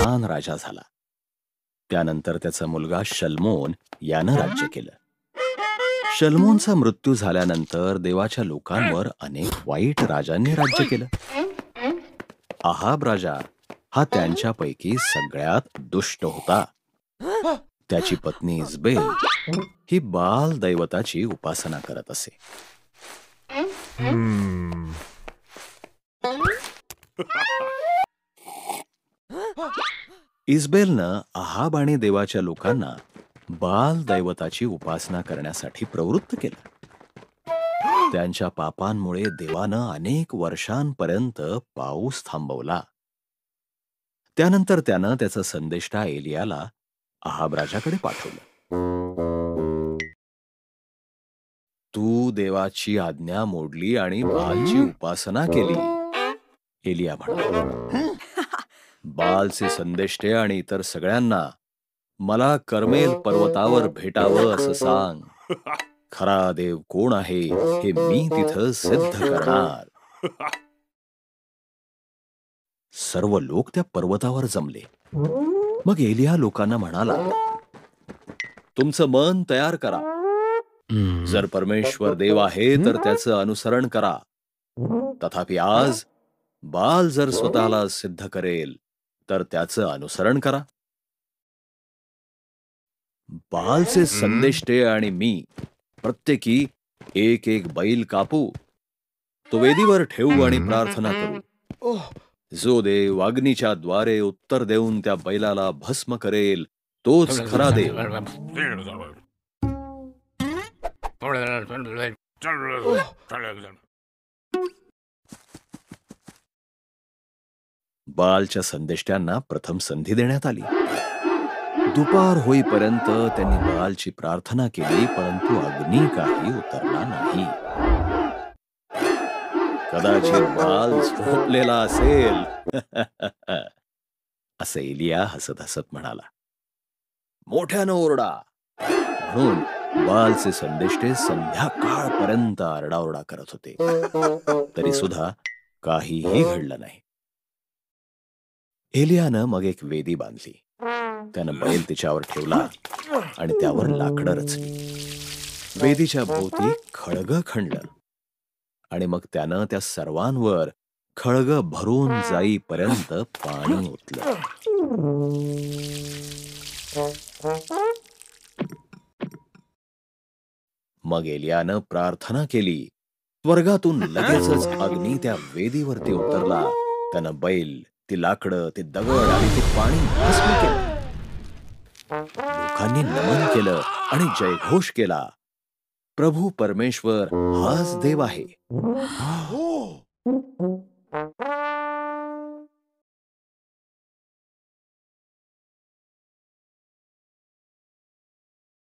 महान राजा झाला. त्यानंतर त्याचा मुलगा शल्मोन यानं राज्य केलं. शल्मोनचा मृत्यू झाल्यानंतर देवाच्या लोकांवर अनेक वाईट राजांनी राज्य केलं. आहाब राजा हा त्यांच्यापैकी सगळ्यात दुष्ट होता. त्याची पत्नी इजबेल ही बाल दैवताची उपासना करत असे. इजबेलनं आहाब आणि देवाच्या लोकांना बाल दैवताची उपासना करण्यासाठी प्रवृत्त केलं. त्यांच्या पापांमुळे देवानं अनेक वर्षांपर्यंत पाऊस थांबवला. त्यानंतर त्यानं त्याचा संदेष्टा एलियाला आहाब राजाकडे पाठवलं. तू देवाची आज्ञा मोडली आणि बालची उपासना केली, एलिया म्हणाला. बालचे संदेष्टे आणि इतर सगळ्यांना मला कर्मेल पर्वतावर भेटावं असं सांग. खरा देव कोण आहे हे मी तिथं सिद्ध करणार. सर्व लोक त्या पर्वतावर जमले. मग एलिया लोकांना म्हणाला, तुमचं मन तयार करा. जर परमेश्वर देव आहे तर त्याचं अनुसरण करा. तथापि आज बाल जर स्वतःला सिद्ध करेल तर त्याचं अनुसरण करा. बालचे संदेष्टे आणि मी प्रत्येकी एक एक बैल कापू, तो वेदीवर ठेवू आणि प्रार्थना करू. जो देव अग्नीच्या द्वारे उत्तर देऊन त्या बैलाला भस्म करेल तोच खरा देव. बालच्या संदेष्ट्यांना प्रथम संधी देण्यात आली. दुपार होईपर्यंत त्यांनी बालची प्रार्थना केली, परंतु अग्नी काही उतरला नाही. कदाचित बाल झोपलेला असेल असं एलिया हसत हसत म्हणाला. मोठ्यानं ओरडा. म्हणून बालचे संदेष्टे संध्याकाळपर्यंत आरडाओरडा करत होते. तरी सुद्धा काहीही घडलं नाही. एलियानं मग एक वेदी बांधली. त्यानं बैल तिच्यावर ठेवला आणि त्यावर लाकडं रचली. वेदीच्या भोवती खळगं खणलं आणि मग त्यानं त्या सर्वांवर खळगं भरून जाईपर्यंत पाणी ओतलं. मग एलियानं प्रार्थना केली. स्वर्गातून लगेचच अग्नी त्या वेदीवरती उतरला. त्यानं बैल, ती लाकडं, ते दगड आणि ते पाणी भस्म केलं. लोकांनी नमन केलं आणि जयघोष केला. प्रभू परमेश्वर हाच देव आहे.